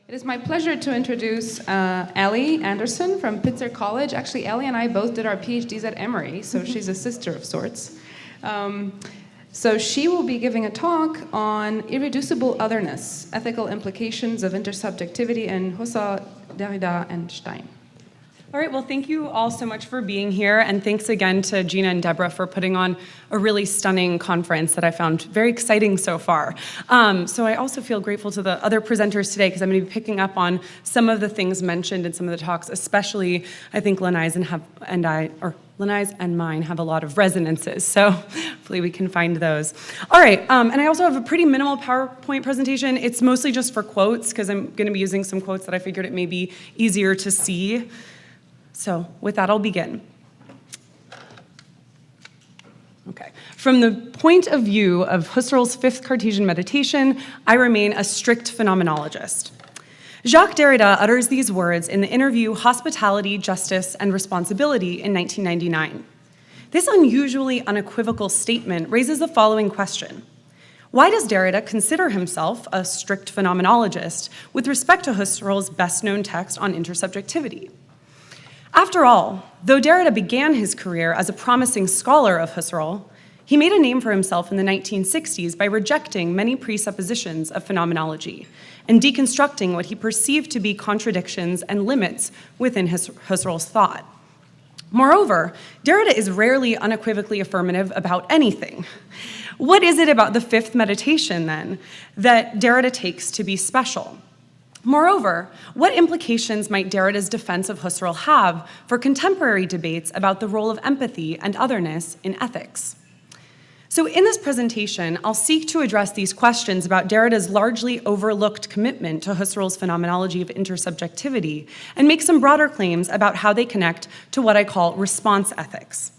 It is my pleasure to introduce Ellie Anderson from Pitzer College. Actually, Ellie and I both did our PhDs at Emory, so she's a sister of sorts. So she will be giving a talk on irreducible otherness, ethical implications of intersubjectivity in Husserl, Derrida, and Stein. All right, well, thank you all so much for being here, and thanks again to Gina and Deborah for putting on a really stunning conference that I found very exciting so far. So I also feel grateful to the other presenters today because I'm going to be picking up on some of the things mentioned in some of the talks, especially I think Lanai's and mine have a lot of resonances, so hopefully we can find those. All right, and I also have a pretty minimal PowerPoint presentation. It's mostly just for quotes because I'm going to be using some quotes that I figured it may be easier to see. So with that, I'll begin. Okay. From the point of view of Husserl's fifth Cartesian meditation, I remain a strict phenomenologist. Jacques Derrida utters these words in the interview Hospitality, Justice, and Responsibility in 1999. This unusually unequivocal statement raises the following question. Why does Derrida consider himself a strict phenomenologist with respect to Husserl's best-known text on intersubjectivity? After all, though Derrida began his career as a promising scholar of Husserl, he made a name for himself in the 1960s by rejecting many presuppositions of phenomenology and deconstructing what he perceived to be contradictions and limits within Husserl's thought. Moreover, Derrida is rarely unequivocally affirmative about anything. What is it about the fifth meditation, then, that Derrida takes to be special? Moreover, what implications might Derrida's defense of Husserl have for contemporary debates about the role of empathy and otherness in ethics? So in this presentation, I'll seek to address these questions about Derrida's largely overlooked commitment to Husserl's phenomenology of intersubjectivity and make some broader claims about how they connect to what I call response ethics.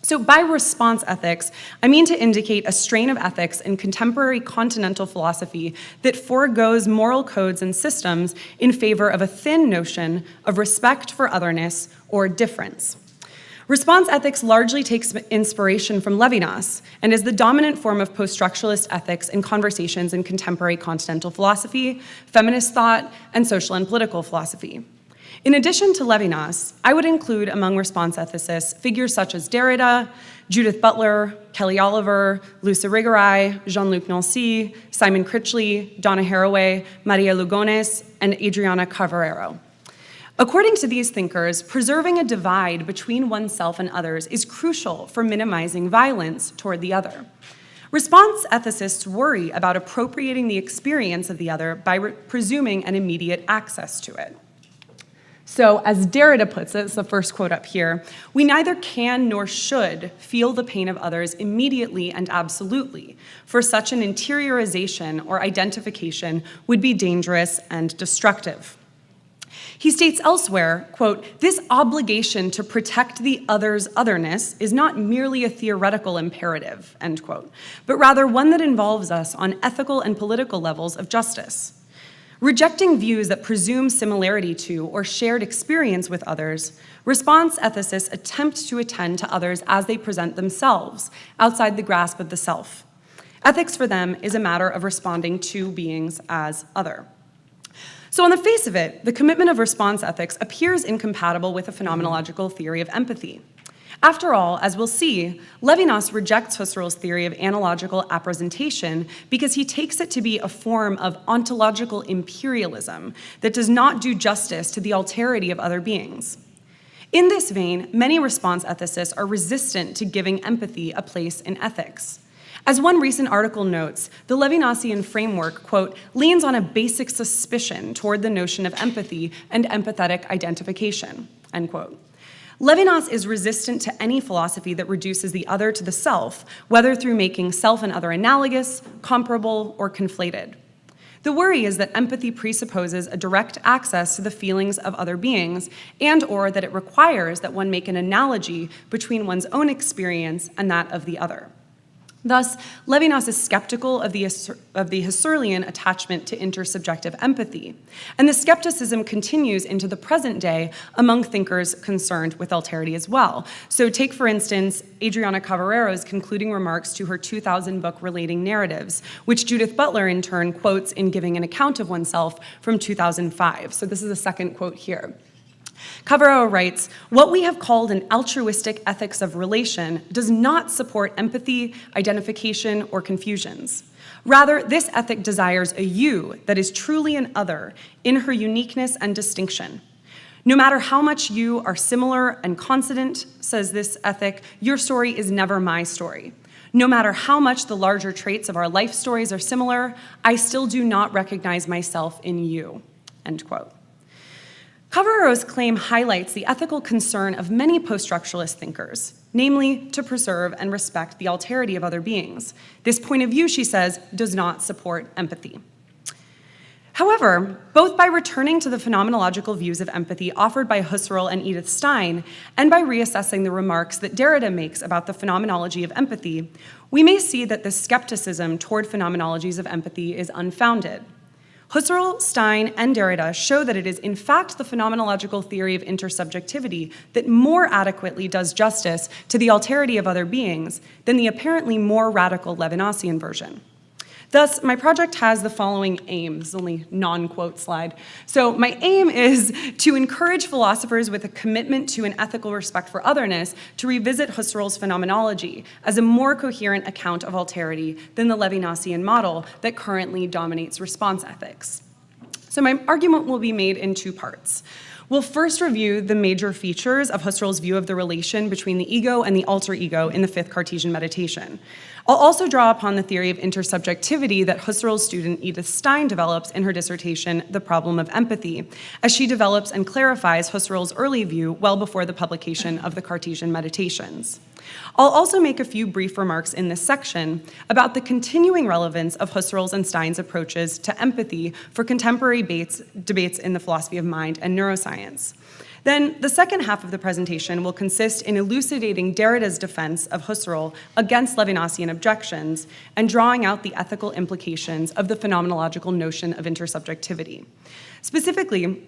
So by response ethics, I mean to indicate a strain of ethics in contemporary continental philosophy that foregoes moral codes and systems in favor of a thin notion of respect for otherness or difference. Response ethics largely takes inspiration from Levinas and is the dominant form of post-structuralist ethics in conversations in contemporary continental philosophy, feminist thought, and social and political philosophy. In addition to Levinas, I would include among response ethicists figures such as Derrida, Judith Butler, Kelly Oliver, Luce Irigaray, Jean-Luc Nancy, Simon Critchley, Donna Haraway, Maria Lugones, and Adriana Carvalero. According to these thinkers, preserving a divide between oneself and others is crucial for minimizing violence toward the other. Response ethicists worry about appropriating the experience of the other by presuming an immediate access to it. So, as Derrida puts it, it's the first quote up here, we neither can nor should feel the pain of others immediately and absolutely, for such an interiorization or identification would be dangerous and destructive. He states elsewhere, quote, this obligation to protect the other's otherness is not merely a theoretical imperative, end quote, but rather one that involves us on ethical and political levels of justice. Rejecting views that presume similarity to or shared experience with others, response ethicists attempt to attend to others as they present themselves, outside the grasp of the self. Ethics for them is a matter of responding to beings as other. So on the face of it, the commitment of response ethics appears incompatible with a phenomenological theory of empathy. After all, as we'll see, Levinas rejects Husserl's theory of analogical appresentation because he takes it to be a form of ontological imperialism that does not do justice to the alterity of other beings. In this vein, many response ethicists are resistant to giving empathy a place in ethics. As one recent article notes, the Levinasian framework, quote, leans on a basic suspicion toward the notion of empathy and empathetic identification, end quote. Levinas is resistant to any philosophy that reduces the other to the self, whether through making self and other analogous, comparable, or conflated. The worry is that empathy presupposes a direct access to the feelings of other beings, and/or that it requires that one make an analogy between one's own experience and that of the other. Thus, Levinas is skeptical of the Husserlian attachment to intersubjective empathy, and the skepticism continues into the present day among thinkers concerned with alterity as well. So take, for instance, Adriana Cavallero's concluding remarks to her 2000 book Relating Narratives, which Judith Butler in turn quotes in Giving an Account of Oneself from 2005. So this is a second quote here. Cavallero writes, "What we have called an altruistic ethics of relation does not support empathy, identification, or confusions. Rather, this ethic desires a you that is truly an other in her uniqueness and distinction. No matter how much you are similar and consonant, says this ethic, your story is never my story. No matter how much the larger traits of our life stories are similar, I still do not recognize myself in you," end quote. Cavallero's claim highlights the ethical concern of many post-structuralist thinkers, namely to preserve and respect the alterity of other beings. This point of view, she says, does not support empathy. However, both by returning to the phenomenological views of empathy offered by Husserl and Edith Stein, and by reassessing the remarks that Derrida makes about the phenomenology of empathy, we may see that the skepticism toward phenomenologies of empathy is unfounded. Husserl, Stein, and Derrida show that it is in fact the phenomenological theory of intersubjectivity that more adequately does justice to the alterity of other beings than the apparently more radical Levinasian version. Thus, my project has the following aim. This is only non-quote slide. So my aim is to encourage philosophers with a commitment to an ethical respect for otherness to revisit Husserl's phenomenology as a more coherent account of alterity than the Levinasian model that currently dominates response ethics. So my argument will be made in two parts. We'll first review the major features of Husserl's view of the relation between the ego and the alter ego in the fifth Cartesian meditation. I'll also draw upon the theory of intersubjectivity that Husserl's student Edith Stein develops in her dissertation, The Problem of Empathy, as she develops and clarifies Husserl's early view well before the publication of the Cartesian Meditations. I'll also make a few brief remarks in this section about the continuing relevance of Husserl's and Stein's approaches to empathy for contemporary debates in the philosophy of mind and neuroscience. Then the second half of the presentation will consist in elucidating Derrida's defense of Husserl against Levinasian objections and drawing out the ethical implications of the phenomenological notion of intersubjectivity. Specifically,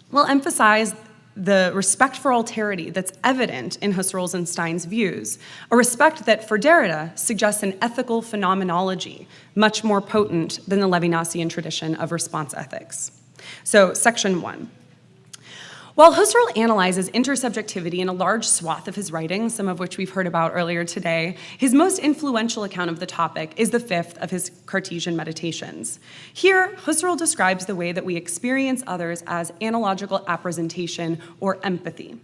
we'll emphasize the respect for alterity that's evident in Husserl's and Stein's views, a respect that for Derrida suggests an ethical phenomenology much more potent than the Levinasian tradition of response ethics. So, section 1. While Husserl analyzes intersubjectivity in a large swath of his writings, some of which we've heard about earlier today, his most influential account of the topic is the fifth of his Cartesian Meditations. Here, Husserl describes the way that we experience others as analogical appresentation or empathy.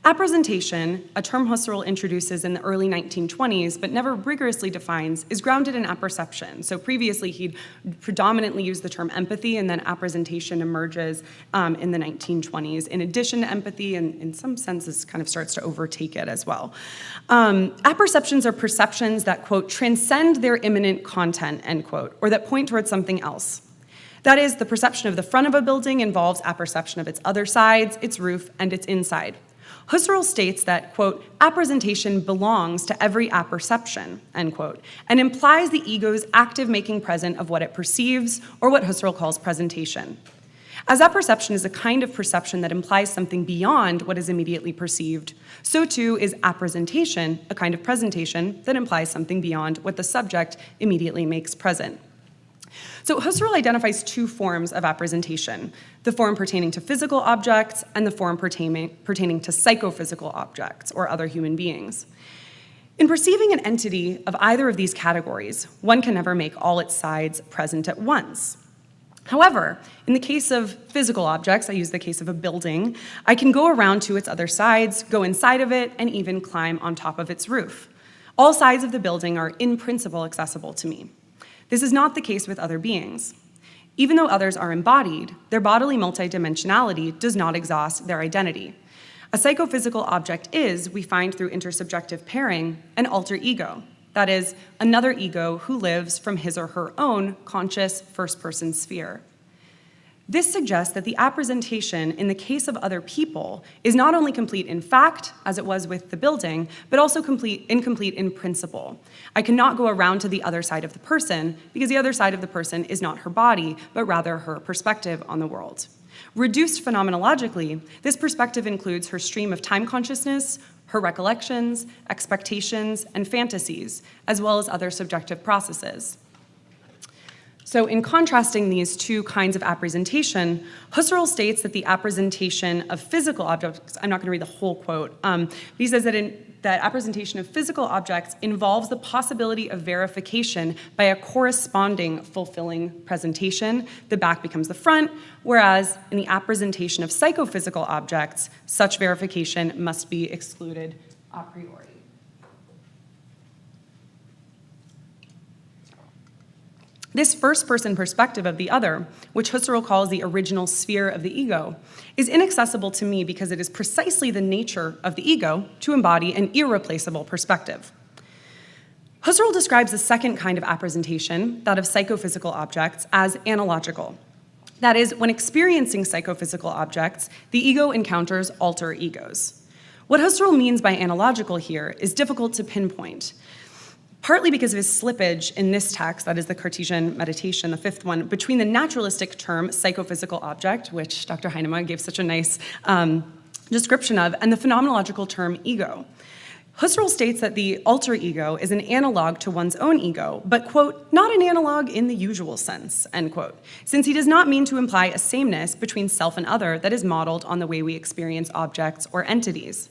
Appresentation, a term Husserl introduces in the early 1920s but never rigorously defines, is grounded in apperception. So previously he'd predominantly used the term empathy, and then appresentation emerges in the 1920s. In addition to empathy, and in some senses kind of starts to overtake it as well. Apperceptions are perceptions that, quote, transcend their immanent content, end quote, or that point towards something else. That is, the perception of the front of a building involves apperception of its other sides, its roof, and its inside. Husserl states that, quote, appresentation belongs to every apperception, end quote, and implies the ego's active making present of what it perceives, or what Husserl calls presentation. As apperception is a kind of perception that implies something beyond what is immediately perceived, so too is appresentation a kind of presentation that implies something beyond what the subject immediately makes present. So Husserl identifies two forms of appresentation, the form pertaining to physical objects and the form pertaining to psychophysical objects or other human beings. In perceiving an entity of either of these categories, one can never make all its sides present at once. However, in the case of physical objects, I use the case of a building, I can go around to its other sides, go inside of it, and even climb on top of its roof. All sides of the building are in principle accessible to me. This is not the case with other beings. Even though others are embodied, their bodily multidimensionality does not exhaust their identity. A psychophysical object is, we find through intersubjective pairing, an alter ego. That is, another ego who lives from his or her own conscious first-person sphere. This suggests that the appresentation in the case of other people is not only complete in fact, as it was with the building, but also incomplete in principle. I cannot go around to the other side of the person because the other side of the person is not her body, but rather her perspective on the world. Reduced phenomenologically, this perspective includes her stream of time consciousness, her recollections, expectations, and fantasies, as well as other subjective processes. So in contrasting these two kinds of appresentation, Husserl states that the appresentation of physical objects, I'm not going to read the whole quote, but he says that appresentation of physical objects involves the possibility of verification by a corresponding fulfilling presentation. The back becomes the front, whereas in the appresentation of psychophysical objects, such verification must be excluded a priori. This first-person perspective of the other, which Husserl calls the original sphere of the ego, is inaccessible to me because it is precisely the nature of the ego to embody an irreplaceable perspective. Husserl describes the second kind of appresentation, that of psychophysical objects, as analogical. That is, when experiencing psychophysical objects, the ego encounters alter egos. What Husserl means by analogical here is difficult to pinpoint, partly because of his slippage in this text, that is the Cartesian Meditation, the fifth one, between the naturalistic term psychophysical object, which Dr. Heinemann gave such a nice description of, and the phenomenological term ego. Husserl states that the alter ego is an analog to one's own ego, but, quote, not an analog in the usual sense, end quote, since he does not mean to imply a sameness between self and other that is modeled on the way we experience objects or entities.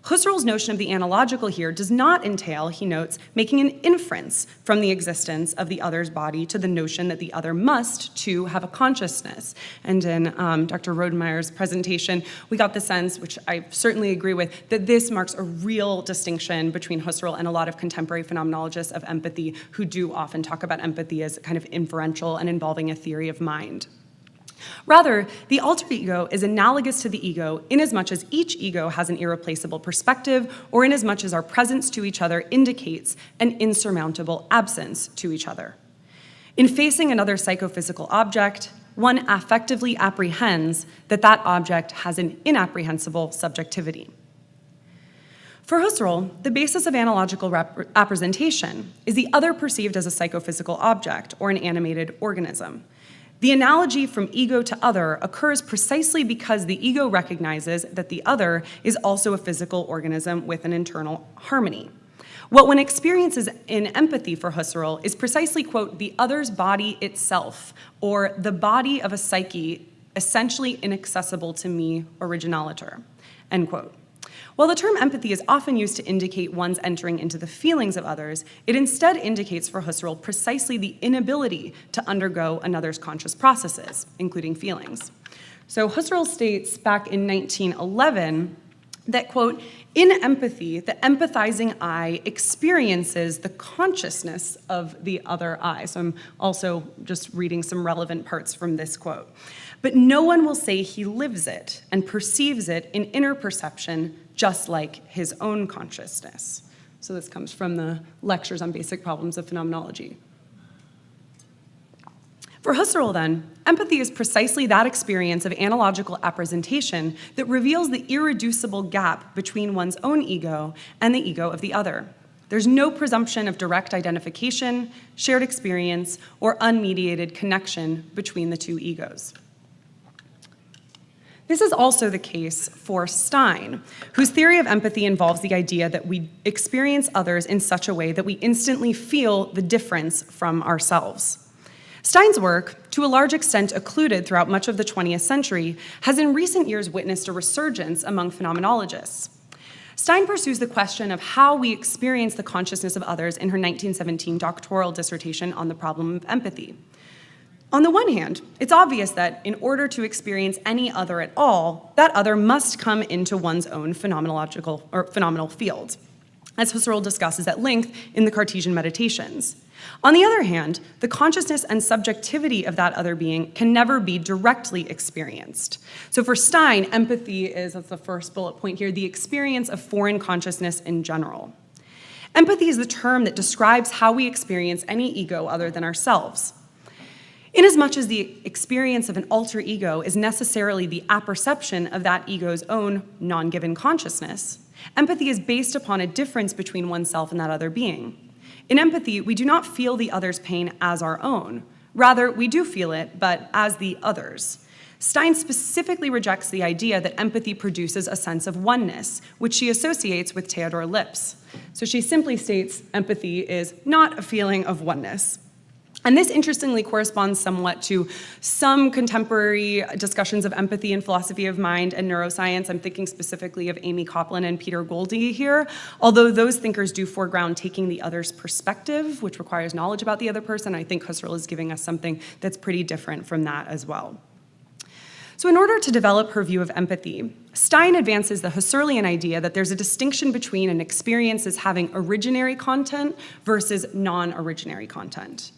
Husserl's notion of the analogical here does not entail, he notes, making an inference from the existence of the other's body to the notion that the other must, too, have a consciousness. And in Dr. Rodemeyer's presentation, we got the sense, which I certainly agree with, that this marks a real distinction between Husserl and a lot of contemporary phenomenologists of empathy who do often talk about empathy as kind of inferential and involving a theory of mind. Rather, the alter ego is analogous to the ego inasmuch as each ego has an irreplaceable perspective, or inasmuch as our presence to each other indicates an insurmountable absence to each other. In facing another psychophysical object, one affectively apprehends that that object has an inapprehensible subjectivity. For Husserl, the basis of analogical representation is the other perceived as a psychophysical object or an animated organism. The analogy from ego to other occurs precisely because the ego recognizes that the other is also a physical organism with an internal harmony. What one experiences in empathy for Husserl is precisely, quote, the other's body itself, or the body of a psyche essentially inaccessible to me originaliter, end quote. While the term empathy is often used to indicate one's entering into the feelings of others, it instead indicates for Husserl precisely the inability to undergo another's conscious processes, including feelings. So Husserl states back in 1911 that, quote, in empathy, the empathizing I experiences the consciousness of the other I. So I'm also just reading some relevant parts from this quote. But no one will say he lives it and perceives it in inner perception just like his own consciousness. So this comes from the lectures on basic problems of phenomenology. For Husserl, then, empathy is precisely that experience of analogical appresentation that reveals the irreducible gap between one's own ego and the ego of the other. There's no presumption of direct identification, shared experience, or unmediated connection between the two egos. This is also the case for Stein, whose theory of empathy involves the idea that we experience others in such a way that we instantly feel the difference from ourselves. Stein's work, to a large extent occluded throughout much of the 20th century, has in recent years witnessed a resurgence among phenomenologists. Stein pursues the question of how we experience the consciousness of others in her 1917 doctoral dissertation on the problem of empathy. On the one hand, it's obvious that in order to experience any other at all, that other must come into one's own phenomenological or phenomenal field, as Husserl discusses at length in the Cartesian Meditations. On the other hand, the consciousness and subjectivity of that other being can never be directly experienced. So for Stein, empathy is, that's the first bullet point here, the experience of foreign consciousness in general. Empathy is the term that describes how we experience any ego other than ourselves. Inasmuch as the experience of an alter ego is necessarily the apperception of that ego's own non-given consciousness, empathy is based upon a difference between oneself and that other being. In empathy, we do not feel the other's pain as our own. Rather, we do feel it, but as the other's. Stein specifically rejects the idea that empathy produces a sense of oneness, which she associates with Theodor Lipps. So she simply states empathy is not a feeling of oneness. And this interestingly corresponds somewhat to some contemporary discussions of empathy in philosophy of mind and neuroscience. I'm thinking specifically of Amy Copland and Peter Goldie here, although those thinkers do foreground taking the other's perspective, which requires knowledge about the other person. I think Husserl is giving us something that's pretty different from that as well. So in order to develop her view of empathy, Stein advances the Husserlian idea that there's a distinction between an experience as having originary content versus non-originary content.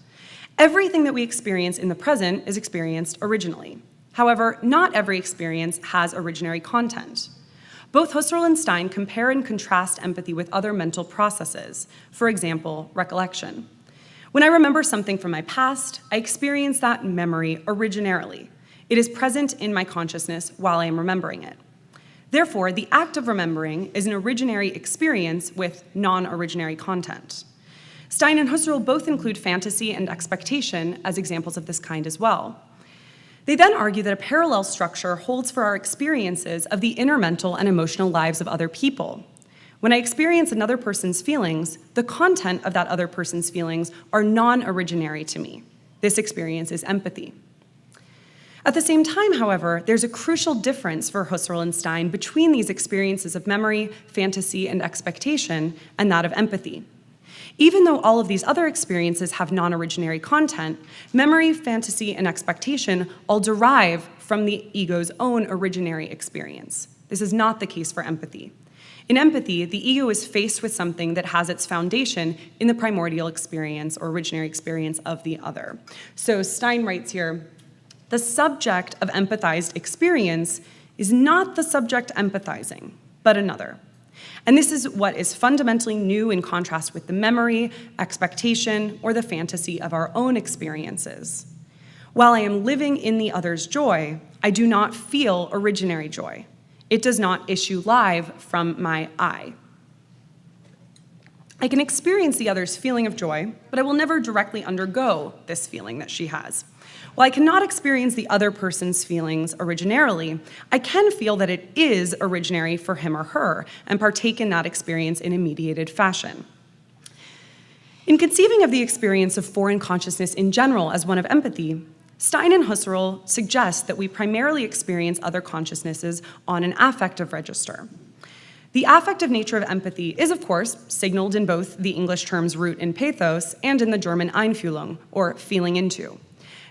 Everything that we experience in the present is experienced originally. However, not every experience has originary content. Both Husserl and Stein compare and contrast empathy with other mental processes, for example, recollection. When I remember something from my past, I experience that memory originarily. It is present in my consciousness while I am remembering it. Therefore, the act of remembering is an originary experience with non-originary content. Stein and Husserl both include fantasy and expectation as examples of this kind as well. They then argue that a parallel structure holds for our experiences of the inner mental and emotional lives of other people. When I experience another person's feelings, the content of that other person's feelings are non-originary to me. This experience is empathy. At the same time, however, there's a crucial difference for Husserl and Stein between these experiences of memory, fantasy, and expectation, and that of empathy. Even though all of these other experiences have non-originary content, memory, fantasy, and expectation all derive from the ego's own originary experience. This is not the case for empathy. In empathy, the ego is faced with something that has its foundation in the primordial experience or originary experience of the other. So Stein writes here, the subject of empathized experience is not the subject empathizing, but another. And this is what is fundamentally new in contrast with the memory, expectation, or the fantasy of our own experiences. While I am living in the other's joy, I do not feel originary joy. It does not issue live from my I. I can experience the other's feeling of joy, but I will never directly undergo this feeling that she has. While I cannot experience the other person's feelings originarily, I can feel that it is originary for him or her and partake in that experience in a mediated fashion. In conceiving of the experience of foreign consciousness in general as one of empathy, Stein and Husserl suggest that we primarily experience other consciousnesses on an affective register. The affective nature of empathy is, of course, signaled in both the English terms root in pathos and in the German Einfühlung, or feeling into.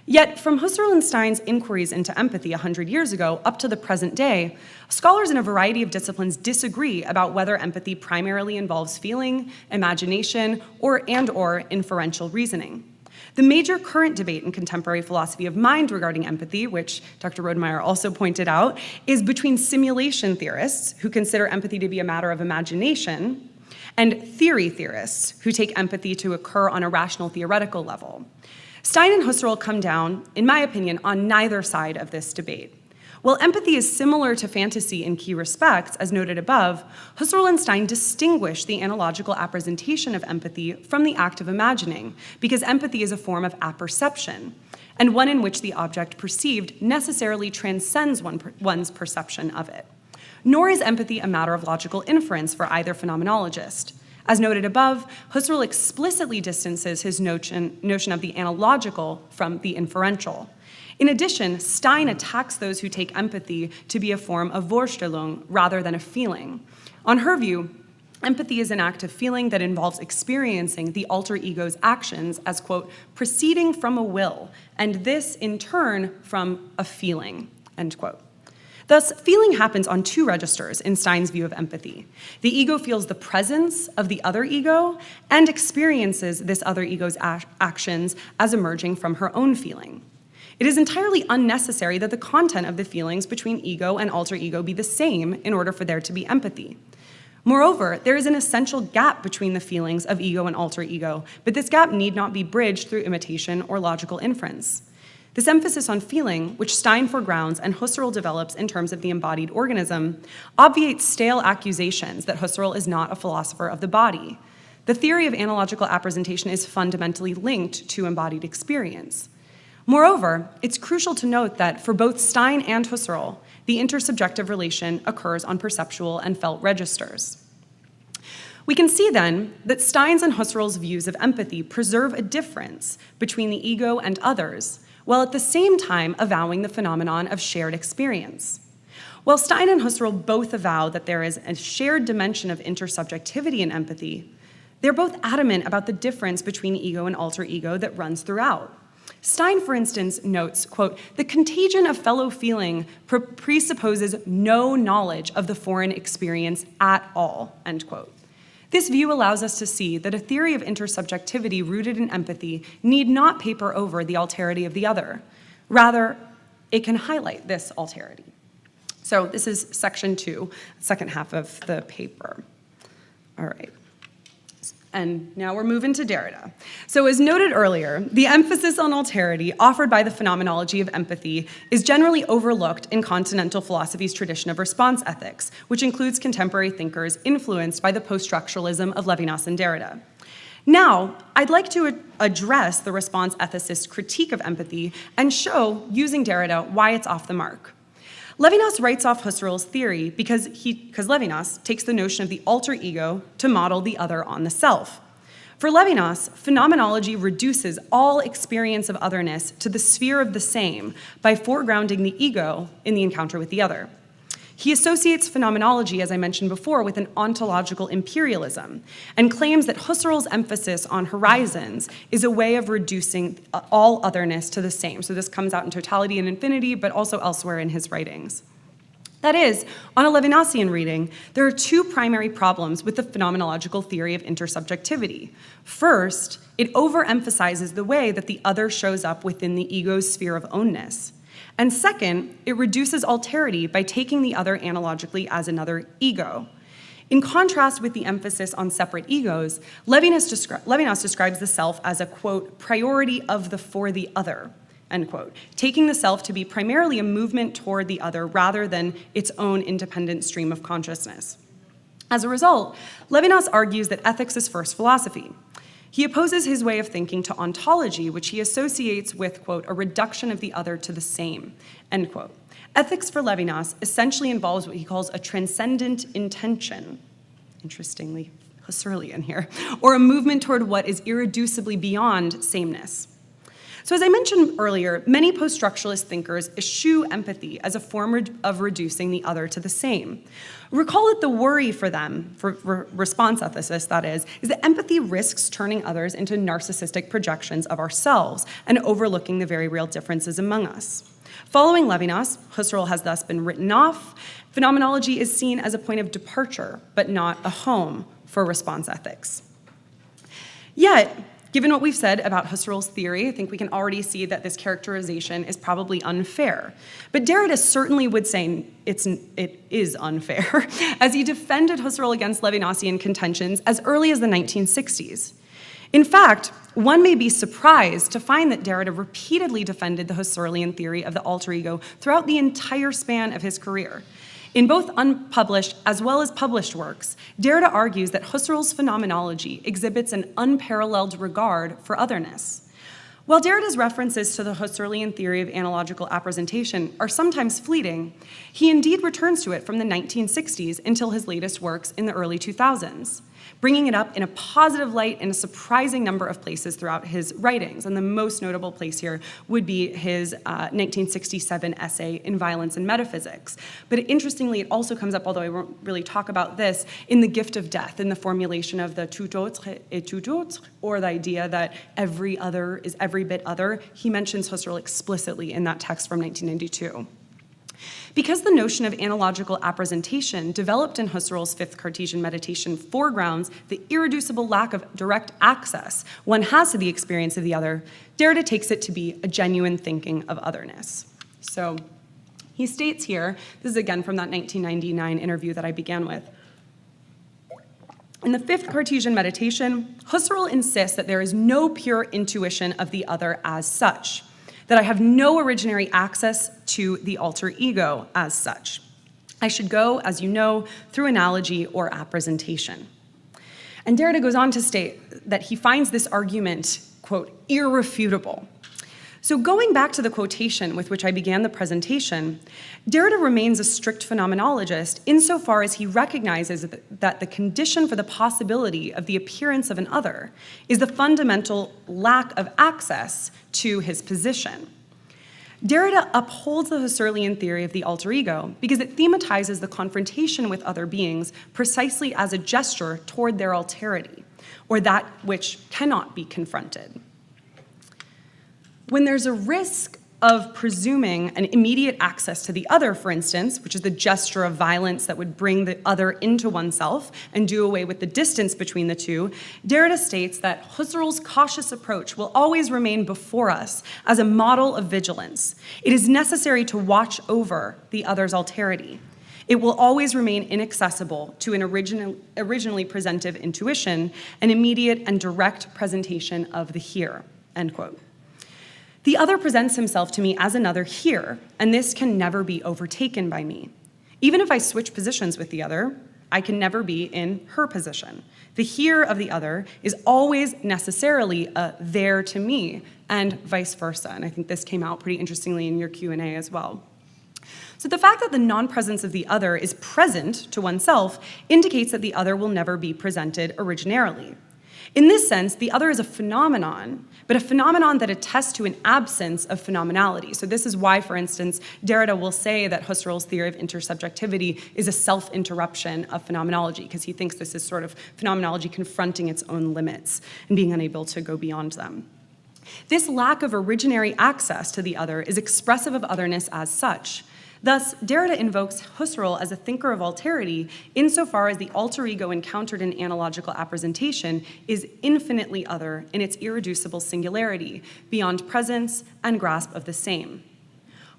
Yet, from Husserl and Stein's inquiries into empathy 100 years ago up to the present day, scholars in a variety of disciplines disagree about whether empathy primarily involves feeling, imagination, or inferential reasoning. The major current debate in contemporary philosophy of mind regarding empathy, which Dr. Rodemeyer also pointed out, is between simulation theorists, who consider empathy to be a matter of imagination, and theory theorists, who take empathy to occur on a rational theoretical level. Stein and Husserl come down, in my opinion, on neither side of this debate. While empathy is similar to fantasy in key respects, as noted above, Husserl and Stein distinguish the analogical appresentation of empathy from the act of imagining, because empathy is a form of apperception, and one in which the object perceived necessarily transcends one's perception of it. Nor is empathy a matter of logical inference for either phenomenologist. As noted above, Husserl explicitly distances his notion of the analogical from the inferential. In addition, Stein attacks those who take empathy to be a form of Vorstellung rather than a feeling. On her view, empathy is an act of feeling that involves experiencing the alter ego's actions as, quote, proceeding from a will, and this, in turn, from a feeling, end quote. Thus, feeling happens on two registers in Stein's view of empathy. The ego feels the presence of the other ego and experiences this other ego's actions as emerging from her own feeling. It is entirely unnecessary that the content of the feelings between ego and alter ego be the same in order for there to be empathy. Moreover, there is an essential gap between the feelings of ego and alter ego, but this gap need not be bridged through imitation or logical inference. This emphasis on feeling, which Stein foregrounds and Husserl develops in terms of the embodied organism, obviates stale accusations that Husserl is not a philosopher of the body. The theory of analogical appresentation is fundamentally linked to embodied experience. Moreover, it's crucial to note that for both Stein and Husserl, the intersubjective relation occurs on perceptual and felt registers. We can see then that Stein's and Husserl's views of empathy preserve a difference between the ego and others, while at the same time avowing the phenomenon of shared experience. While Stein and Husserl both avow that there is a shared dimension of intersubjectivity in empathy, they're both adamant about the difference between ego and alter ego that runs throughout. Stein, for instance, notes, quote, "The contagion of fellow feeling presupposes no knowledge of the foreign experience at all," end quote. This view allows us to see that a theory of intersubjectivity rooted in empathy need not paper over the alterity of the other. Rather, it can highlight this alterity. So this is section 2, second half of the paper. All right. And now we're moving to Derrida. So as noted earlier, the emphasis on alterity offered by the phenomenology of empathy is generally overlooked in continental philosophy's tradition of response ethics, which includes contemporary thinkers influenced by the post-structuralism of Levinas and Derrida. Now, I'd like to address the response ethicist critique of empathy and show, using Derrida, why it's off the mark. Levinas writes off Husserl's theory because Levinas takes the notion of the alter ego to model the other on the self. For Levinas, phenomenology reduces all experience of otherness to the sphere of the same by foregrounding the ego in the encounter with the other. He associates phenomenology, as I mentioned before, with an ontological imperialism and claims that Husserl's emphasis on horizons is a way of reducing all otherness to the same. So this comes out in Totality and Infinity, but also elsewhere in his writings. That is, on a Levinasian reading, there are two primary problems with the phenomenological theory of intersubjectivity. First, it overemphasizes the way that the other shows up within the ego's sphere of ownness. And second, it reduces alterity by taking the other analogically as another ego. In contrast with the emphasis on separate egos, Levinas describes the self as a, quote, priority of the for the other, end quote, taking the self to be primarily a movement toward the other rather than its own independent stream of consciousness. As a result, Levinas argues that ethics is first philosophy. He opposes his way of thinking to ontology, which he associates with, quote, a reduction of the other to the same, end quote. Ethics for Levinas essentially involves what he calls a transcendent intention, interestingly Husserlian here, or a movement toward what is irreducibly beyond sameness. So as I mentioned earlier, many post-structuralist thinkers eschew empathy as a form of reducing the other to the same. Recall that the worry for them, for response ethicists that is that empathy risks turning others into narcissistic projections of ourselves and overlooking the very real differences among us. Following Levinas, Husserl has thus been written off. Phenomenology is seen as a point of departure, but not a home for response ethics. Yet, given what we've said about Husserl's theory, I think we can already see that this characterization is probably unfair. But Derrida certainly would say it is unfair, as he defended Husserl against Levinasian contentions as early as the 1960s. In fact, one may be surprised to find that Derrida repeatedly defended the Husserlian theory of the alter ego throughout the entire span of his career. In both unpublished as well as published works, Derrida argues that Husserl's phenomenology exhibits an unparalleled regard for otherness. While Derrida's references to the Husserlian theory of analogical appresentation are sometimes fleeting, he indeed returns to it from the 1960s until his latest works in the early 2000s, bringing it up in a positive light in a surprising number of places throughout his writings. And the most notable place here would be his 1967 essay, In Violence and Metaphysics. But interestingly, it also comes up, although I won't really talk about this, in The Gift of Death, in the formulation of the tout autre et tout autre, or the idea that every other is every bit other. He mentions Husserl explicitly in that text from 1992. Because the notion of analogical appresentation developed in Husserl's fifth Cartesian meditation foregrounds the irreducible lack of direct access one has to the experience of the other, Derrida takes it to be a genuine thinking of otherness. So he states here, this is again from that 1999 interview that I began with, in the fifth Cartesian meditation, Husserl insists that there is no pure intuition of the other as such, that I have no originary access to the alter ego as such. I should go, as you know, through analogy or appresentation. And Derrida goes on to state that he finds this argument, quote, irrefutable. So going back to the quotation with which I began the presentation, Derrida remains a strict phenomenologist insofar as he recognizes that the condition for the possibility of the appearance of an other is the fundamental lack of access to his position. Derrida upholds the Husserlian theory of the alter ego because it thematizes the confrontation with other beings precisely as a gesture toward their alterity, or that which cannot be confronted. When there's a risk of presuming an immediate access to the other, for instance, which is the gesture of violence that would bring the other into oneself and do away with the distance between the two, Derrida states that Husserl's cautious approach will always remain before us as a model of vigilance. It is necessary to watch over the other's alterity. It will always remain inaccessible to an originally presentive intuition, an immediate and direct presentation of the here, end quote. The other presents himself to me as another here, and this can never be overtaken by me. Even if I switch positions with the other, I can never be in her position. The here of the other is always necessarily a there to me, and vice versa. And I think this came out pretty interestingly in your Q&A as well. So the fact that the non-presence of the other is present to oneself indicates that the other will never be presented originarily. In this sense, the other is a phenomenon, but a phenomenon that attests to an absence of phenomenality. So this is why, for instance, Derrida will say that Husserl's theory of intersubjectivity is a self-interruption of phenomenology, because he thinks this is sort of phenomenology confronting its own limits and being unable to go beyond them. This lack of originary access to the other is expressive of otherness as such. Thus, Derrida invokes Husserl as a thinker of alterity insofar as the alter ego encountered in analogical appresentation is infinitely other in its irreducible singularity, beyond presence and grasp of the same.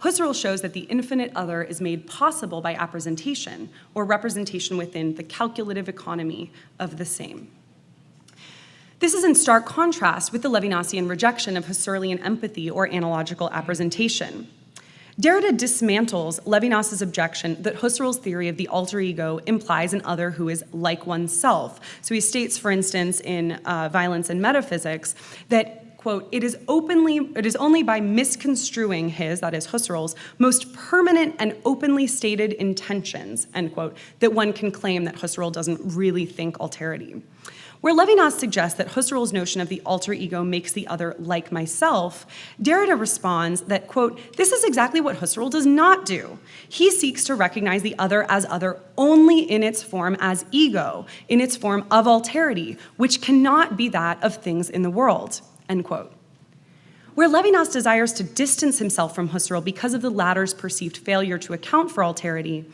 Husserl shows that the infinite other is made possible by appresentation, or representation within the calculative economy of the same. This is in stark contrast with the Levinasian rejection of Husserlian empathy or analogical appresentation. Derrida dismantles Levinas's objection that Husserl's theory of the alter ego implies an other who is like oneself. So he states, for instance, in Violence and Metaphysics, that, quote, it is only by misconstruing his, that is Husserl's, most permanent and openly stated intentions, end quote, that one can claim that Husserl doesn't really think alterity. Where Levinas suggests that Husserl's notion of the alter ego makes the other like myself, Derrida responds that, quote, this is exactly what Husserl does not do. He seeks to recognize the other as other only in its form as ego, in its form of alterity, which cannot be that of things in the world, end quote. Where Levinas desires to distance himself from Husserl because of the latter's perceived failure to account for alterity,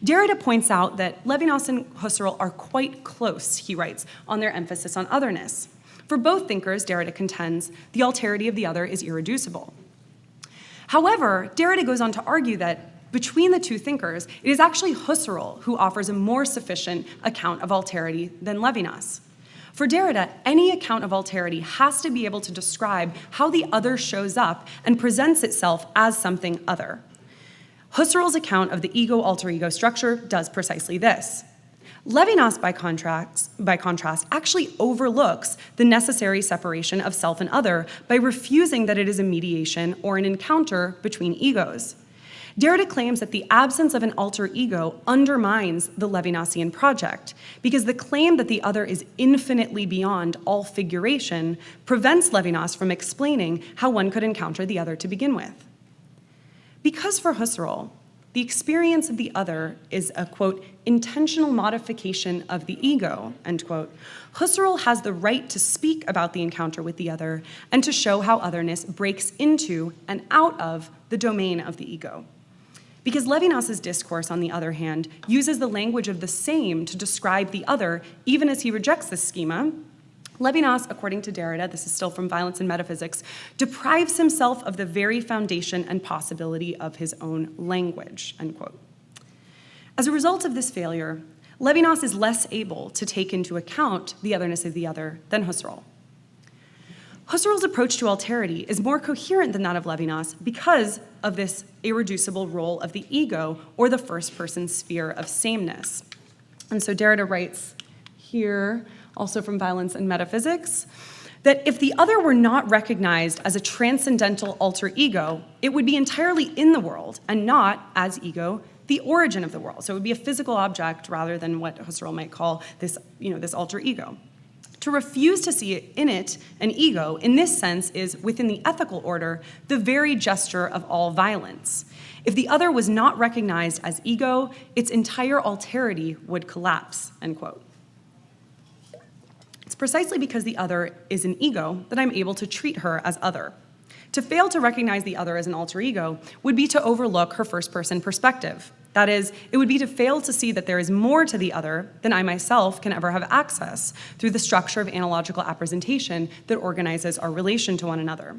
Derrida points out that Levinas and Husserl are quite close, he writes, on their emphasis on otherness. For both thinkers, Derrida contends, the alterity of the other is irreducible. However, Derrida goes on to argue that between the two thinkers, it is actually Husserl who offers a more sufficient account of alterity than Levinas. For Derrida, any account of alterity has to be able to describe how the other shows up and presents itself as something other. Husserl's account of the ego-alter ego structure does precisely this. Levinas, by contrast, actually overlooks the necessary separation of self and other by refusing that it is a mediation or an encounter between egos. Derrida claims that the absence of an alter ego undermines the Levinasian project because the claim that the other is infinitely beyond all figuration prevents Levinas from explaining how one could encounter the other to begin with. Because for Husserl, the experience of the other is a, quote, intentional modification of the ego, end quote, Husserl has the right to speak about the encounter with the other and to show how otherness breaks into and out of the domain of the ego. Because Levinas's discourse, on the other hand, uses the language of the same to describe the other, even as he rejects this schema, Levinas, according to Derrida, this is still from Violence and Metaphysics, deprives himself of the very foundation and possibility of his own language, end quote. As a result of this failure, Levinas is less able to take into account the otherness of the other than Husserl. Husserl's approach to alterity is more coherent than that of Levinas because of this irreducible role of the ego, or the first-person sphere of sameness. And so Derrida writes here, also from Violence and Metaphysics, that if the other were not recognized as a transcendental alter ego, it would be entirely in the world and not, as ego, the origin of the world. So it would be a physical object rather than what Husserl might call this, this alter ego. To refuse to see in it an ego, in this sense, is, within the ethical order, the very gesture of all violence. If the other was not recognized as ego, its entire alterity would collapse, end quote. It's precisely because the other is an ego that I'm able to treat her as other. To fail to recognize the other as an alter ego would be to overlook her first-person perspective. That is, it would be to fail to see that there is more to the other than I myself can ever have access through the structure of analogical appresentation that organizes our relation to one another.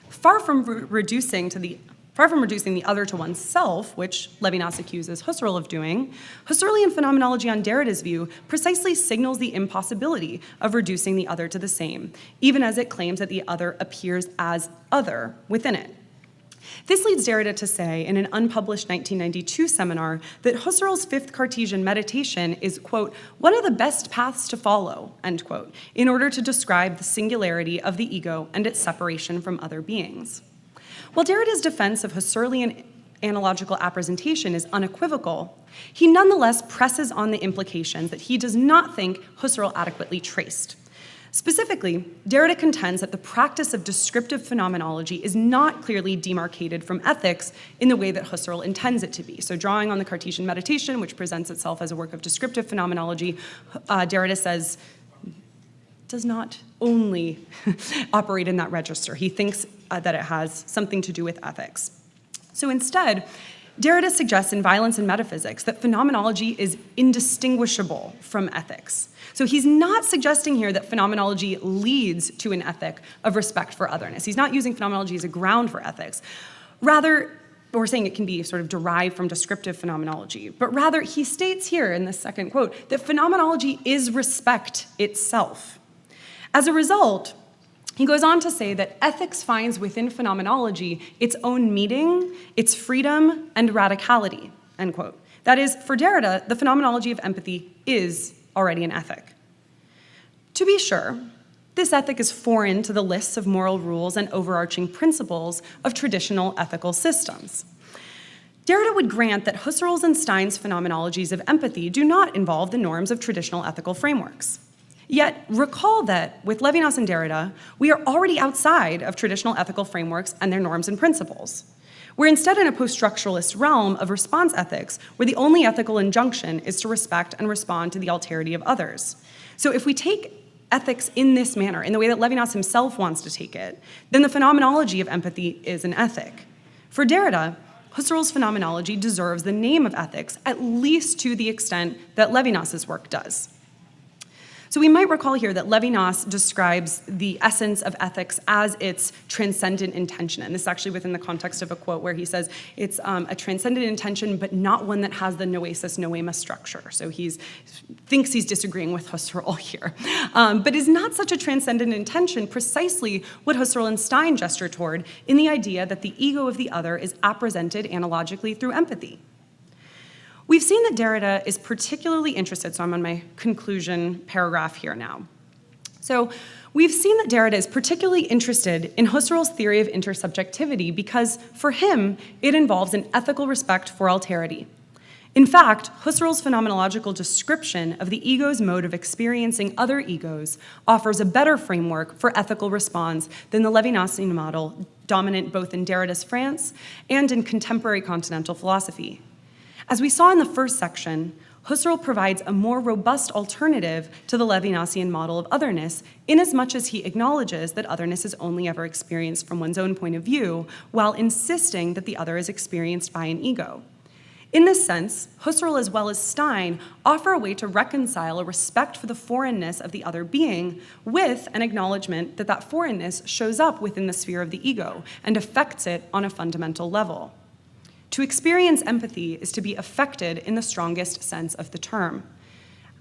Far from reducing the other to oneself, which Levinas accuses Husserl of doing, Husserlian phenomenology on Derrida's view precisely signals the impossibility of reducing the other to the same, even as it claims that the other appears as other within it. This leads Derrida to say in an unpublished 1992 seminar that Husserl's fifth Cartesian meditation is, quote, one of the best paths to follow, end quote, in order to describe the singularity of the ego and its separation from other beings. While Derrida's defense of Husserlian analogical appresentation is unequivocal, he nonetheless presses on the implications that he does not think Husserl adequately traced. Specifically, Derrida contends that the practice of descriptive phenomenology is not clearly demarcated from ethics in the way that Husserl intends it to be. So drawing on the Cartesian meditation, which presents itself as a work of descriptive phenomenology, Derrida says does not only operate in that register. He thinks that it has something to do with ethics. So instead, Derrida suggests in Violence and Metaphysics that phenomenology is indistinguishable from ethics. So he's not suggesting here that phenomenology leads to an ethic of respect for otherness. He's not using phenomenology as a ground for ethics. Rather, or saying it can be sort of derived from descriptive phenomenology, but rather he states here in this second quote that phenomenology is respect itself. As a result, he goes on to say that ethics finds within phenomenology its own meaning, its freedom, and radicality, end quote. That is, for Derrida, the phenomenology of empathy is already an ethic. To be sure, this ethic is foreign to the lists of moral rules and overarching principles of traditional ethical systems. Derrida would grant that Husserl's and Stein's phenomenologies of empathy do not involve the norms of traditional ethical frameworks. Yet, recall that with Levinas and Derrida, we are already outside of traditional ethical frameworks and their norms and principles. We're instead in a post-structuralist realm of response ethics, where the only ethical injunction is to respect and respond to the alterity of others. So if we take ethics in this manner, in the way that Levinas himself wants to take it, then the phenomenology of empathy is an ethic. For Derrida, Husserl's phenomenology deserves the name of ethics, at least to the extent that Levinas's work does. So we might recall here that Levinas describes the essence of ethics as its transcendent intention. And this is actually within the context of a quote where he says it's a transcendent intention, but not one that has the noesis noema structure. So he thinks he's disagreeing with Husserl here. But is not such a transcendent intention precisely what Husserl and Stein gesture toward in the idea that the ego of the other is appresented analogically through empathy? We've seen that Derrida is particularly interested, so I'm on my conclusion paragraph here now. So we've seen that Derrida is particularly interested in Husserl's theory of intersubjectivity because, for him, it involves an ethical respect for alterity. In fact, Husserl's phenomenological description of the ego's mode of experiencing other egos offers a better framework for ethical response than the Levinasian model, dominant both in Derrida's France and in contemporary continental philosophy. As we saw in the first section, Husserl provides a more robust alternative to the Levinasian model of otherness, inasmuch as he acknowledges that otherness is only ever experienced from one's own point of view, while insisting that the other is experienced by an ego. In this sense, Husserl as well as Stein offer a way to reconcile a respect for the foreignness of the other being with an acknowledgement that that foreignness shows up within the sphere of the ego and affects it on a fundamental level. To experience empathy is to be affected in the strongest sense of the term.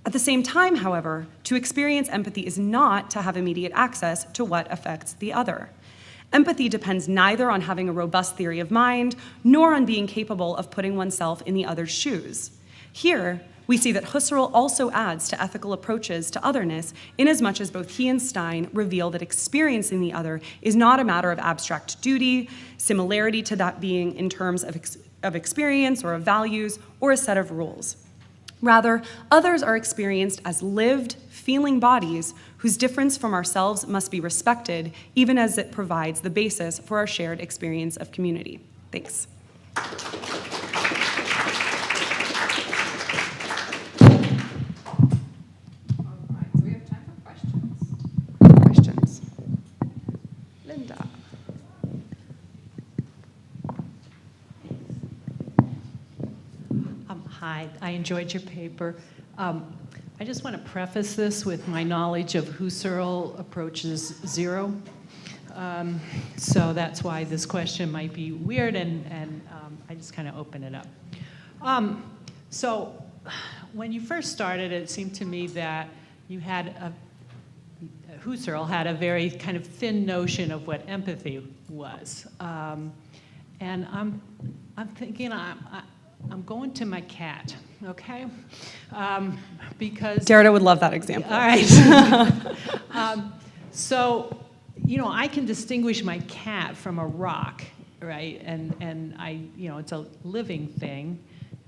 At the same time, however, to experience empathy is not to have immediate access to what affects the other. Empathy depends neither on having a robust theory of mind, nor on being capable of putting oneself in the other's shoes. Here, we see that Husserl also adds to ethical approaches to otherness, inasmuch as both he and Stein reveal that experiencing the other is not a matter of abstract duty, similarity to that being in terms of experience or of values, or a set of rules. Rather, others are experienced as lived, feeling bodies whose difference from ourselves must be respected, even as it provides the basis for our shared experience of community. Thanks. All right, so we have time for questions. Questions? Linda. Hi, I enjoyed your paper. I just want to preface this with my knowledge of Husserl approaches zero. So that's why this question might be weird, and I just kind of open it up. So when you first started, it seemed to me that you had Husserl had a very kind of thin notion of what empathy was. And I'm thinking, I'm going to my cat, okay? Because Derrida would love that example. all right. So, I can distinguish my cat from a rock, right? And it's a living thing.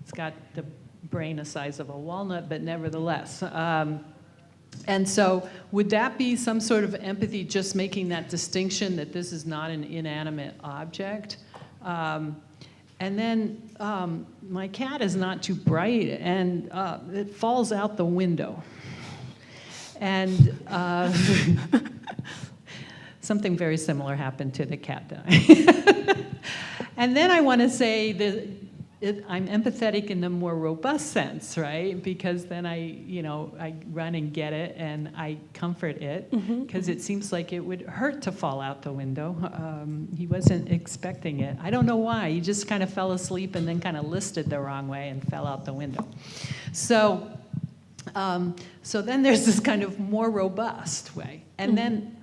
It's got the brain the size of a walnut, but nevertheless. And so would that be some sort of empathy, just making that distinction that this is not an inanimate object? And then my cat is not too bright, and it falls out the window. And something very similar happened to the cat dying. And then I want to say that I'm empathetic in the more robust sense, right? Because then I run and get it, and I comfort it, because it seems like it would hurt to fall out the window. He wasn't expecting it. I don't know why. He just kind of fell asleep and then kind of listed the wrong way and fell out the window. So then there's this kind of more robust way. And then,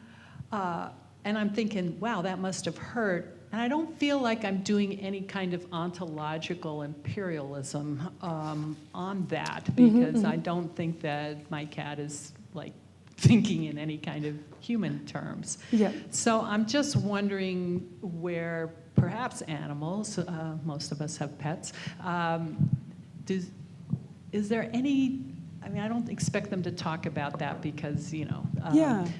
and I'm thinking, wow, that must have hurt. And I don't feel like I'm doing any kind of ontological imperialism on that, because I don't think that my cat is like thinking in any kind of human terms. Yeah. So I'm just wondering where perhaps animals, most of us have pets, is there any, I don't expect them to talk about that because,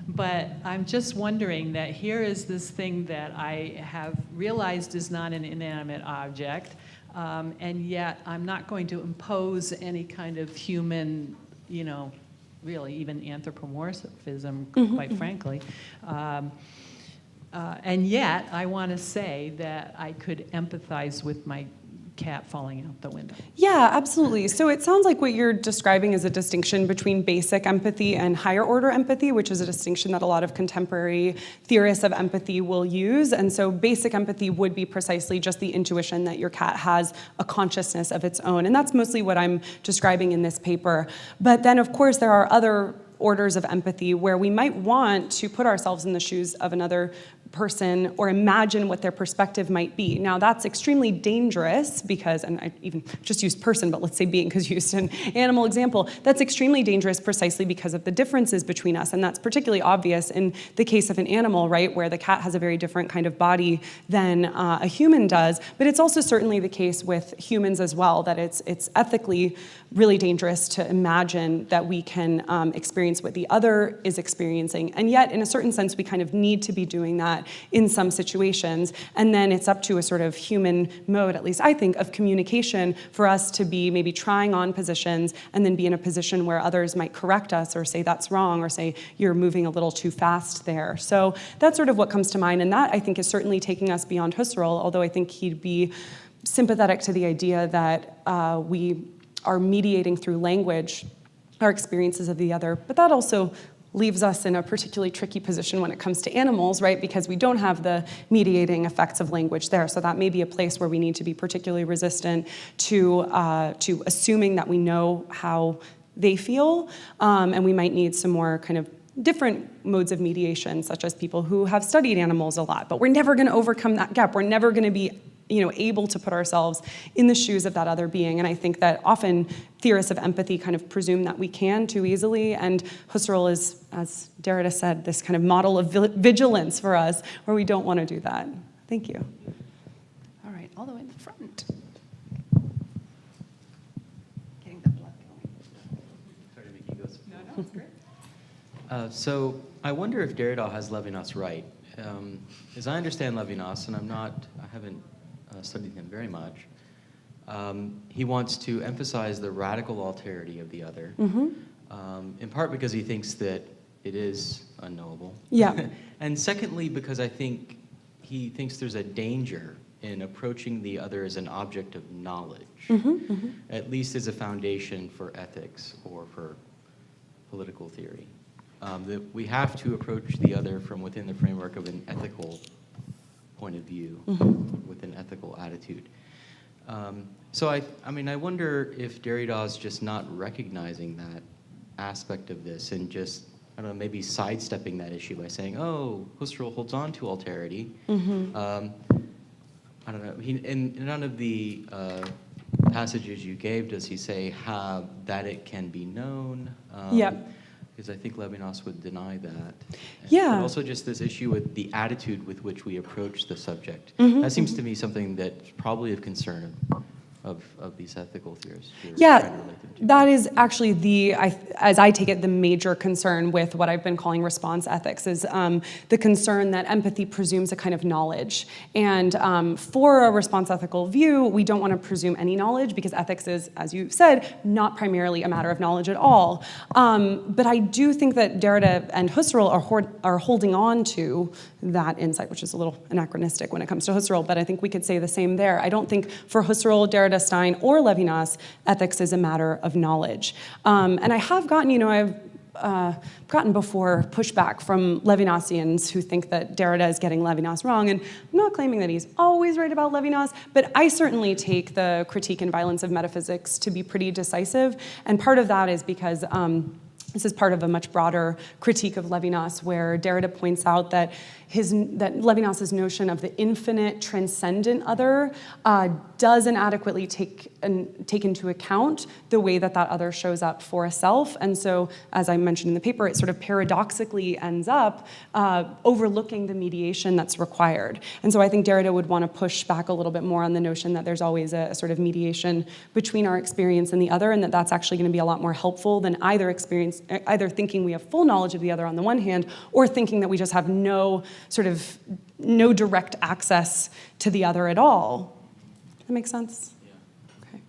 but I'm just wondering that here is this thing that I have realized is not an inanimate object, and yet I'm not going to impose any kind of human, really even anthropomorphism, quite frankly. And yet I want to say that I could empathize with my cat falling out the window. Yeah, absolutely. So it sounds like what you're describing is a distinction between basic empathy and higher order empathy, which is a distinction that a lot of contemporary theorists of empathy will use. And so basic empathy would be precisely just the intuition that your cat has a consciousness of its own. And that's mostly what I'm describing in this paper. But then, of course, there are other orders of empathy where we might want to put ourselves in the shoes of another person or imagine what their perspective might be. Now, that's extremely dangerous because, and I even just used person, but let's say being because you used an animal example, that's extremely dangerous precisely because of the differences between us. And that's particularly obvious in the case of an animal, right, where the cat has a very different kind of body than a human does. But it's also certainly the case with humans as well, that it's ethically really dangerous to imagine that we can experience what the other is experiencing. And yet, in a certain sense, we kind of need to be doing that in some situations. And then it's up to a sort of human mode, at least I think, of communication for us to be maybe trying on positions and then be in a position where others might correct us or say that's wrong or say you're moving a little too fast there. So that's sort of what comes to mind. And that, I think, is certainly taking us beyond Husserl, although I think he'd be sympathetic to the idea that we are mediating through language our experiences of the other. But that also leaves us in a particularly tricky position when it comes to animals, right? Because we don't have the mediating effects of language there. So that may be a place where we need to be particularly resistant to assuming that we know how they feel, and we might need some more kind of different modes of mediation, such as people who have studied animals a lot. But we're never going to overcome that gap. We're never going to be able to put ourselves in the shoes of that other being. And I think that often theorists of empathy kind of presume that we can too easily. And Husserl is, as Derrida said, this kind of model of vigilance for us, where we don't want to do that. Thank you. All right, all the way in the front. Getting the blood going. Sorry to make you go so No, it's great. So I wonder if Derrida has Levinas right. As I understand Levinas, and I haven't studied him very much, he wants to emphasize the radical alterity of the other, in part because he thinks that it is unknowable. Yeah. And secondly, because I think he thinks there's a danger in approaching the other as an object of knowledge, at least as a foundation for ethics or for political theory. That we have to approach the other from within the framework of an ethical point of view, with an ethical attitude. So I wonder if Derrida is just not recognizing that aspect of this and just, I don't know, maybe sidestepping that issue by saying, oh, Husserl holds on to alterity. I don't know, in none of the passages you gave does he say that it can be known. Because I think Levinas would deny that. Yeah. But also just this issue with the attitude with which we approach the subject. That seems to me something that's probably of concern of these ethical theorists. Yeah, that is actually as I take it, the major concern with what I've been calling response ethics is the concern that empathy presumes a kind of knowledge. And for a response ethical view, we don't want to presume any knowledge because ethics is, as you said, not primarily a matter of knowledge at all. But I do think that Derrida and Husserl are holding on to that insight, which is a little anachronistic when it comes to Husserl, but I think we could say the same there. I don't think for Husserl, Derrida, Stein, or Levinas, ethics is a matter of knowledge. And I have gotten, I've gotten before pushback from Levinasians who think that Derrida is getting Levinas wrong, and I'm not claiming that he's always right about Levinas, but I certainly take the Critique and Violence of Metaphysics to be pretty decisive, and part of that is because this is part of a much broader critique of Levinas, where Derrida points out that Levinas's notion of the infinite, transcendent other doesn't adequately take into account the way that other shows up for a self. And so, as I mentioned in the paper, it sort of paradoxically ends up overlooking the mediation that's required. And so I think Derrida would want to push back a little bit more on the notion that there's always a sort of mediation between our experience and the other, and that's actually going to be a lot more helpful than either thinking we have full knowledge of the other on the one hand, or thinking that we just have no direct access to the other at all. That makes sense? Yeah. Okay,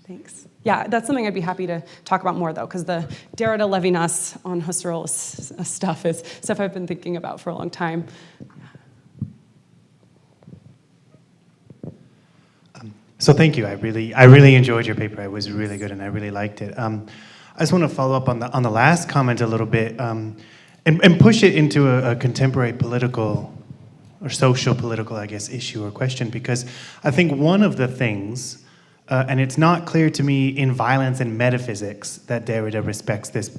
thanks. Yeah, that's something I'd be happy to talk about more, though, because the Derrida-Levinas on Husserl stuff is stuff I've been thinking about for a long time. So thank you. I really enjoyed your paper. It was really good, and I really liked it. I just want to follow up on the last comment a little bit, and push it into a contemporary political or social-political, I guess, issue or question, because I think one of the things, and it's not clear to me in Violence and Metaphysics that Derrida respects this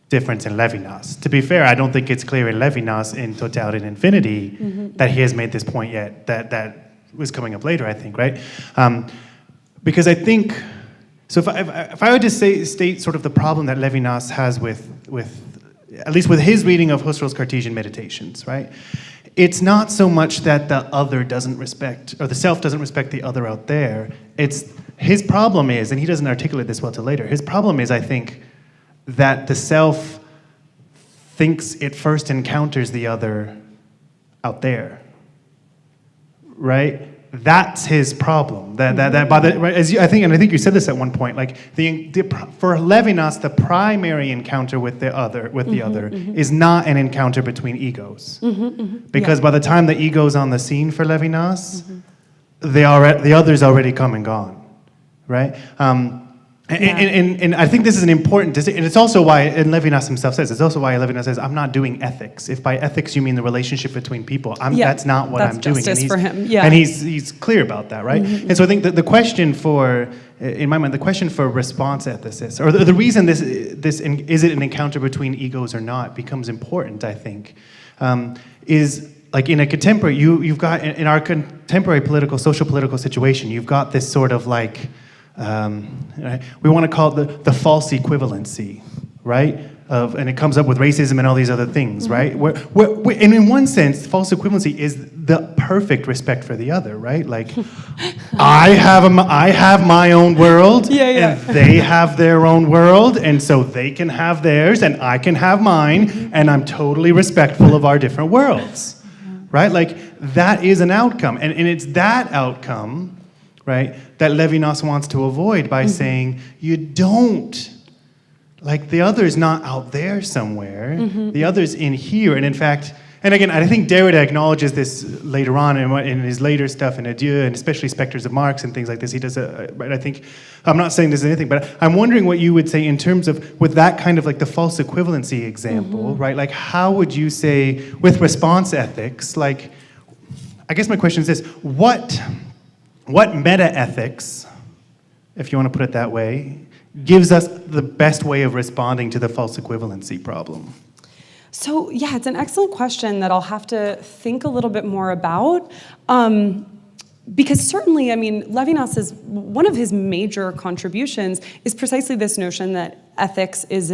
difference in Levinas. To be fair, I don't think it's clear in Levinas in Totality and Infinity that he has made this point yet. That was coming up later, I think, right? Because I think, so if I were to state sort of the problem that Levinas has with at least with his reading of Husserl's Cartesian Meditations, right? It's not so much that the other doesn't respect, or the self doesn't respect the other out there. It's his problem is, and he doesn't articulate this well till later, his problem is, I think, that the self thinks it first encounters the other out there, right? That's his problem. Right, I think you said this at one point. Like for Levinas, the primary encounter with the other is not an encounter between egos, because by the time the ego's on the scene for Levinas, the other's already come and gone, right? And I think this is an important decision, and it's also why, and Levinas himself says, it's also why Levinas says, I'm not doing ethics. If by ethics you mean the relationship between people, that's not what I'm doing. That's justice for him, And he's clear about that, right? And so I think that the question for, in my mind, the question for response ethicists, or the reason this is it an encounter between egos or not, becomes important, I think, is like in a contemporary, you've got, in our contemporary social political situation, you've got this sort of like, we want to call it the false equivalency, right? And it comes up with racism and all these other things, right? And in one sense, false equivalency is the perfect respect for the other, right? Like, I have my own world, and they have their own world, and so they can have theirs, and I can have mine, and I'm totally respectful of our different worlds, right? Like, that is an outcome, and it's that outcome, right, that Levinas wants to avoid by saying, you don't, like the other's not out there somewhere, the other's in here. And in fact, and again, I think Derrida acknowledges this later on in his later stuff in Adieu, and especially Spectres of Marx and things like this. He does right, I think, I'm not saying this is anything, but I'm wondering what you would say in terms of, with that kind of like the false equivalency example, right? Like, how would you say, with response ethics, like, I guess my question is this, what meta-ethics, if you want to put it that way, gives us the best way of responding to the false equivalency problem? So, yeah, it's an excellent question that I'll have to think a little bit more about. Because certainly, I mean, Levinas, one of his major contributions is precisely this notion that ethics is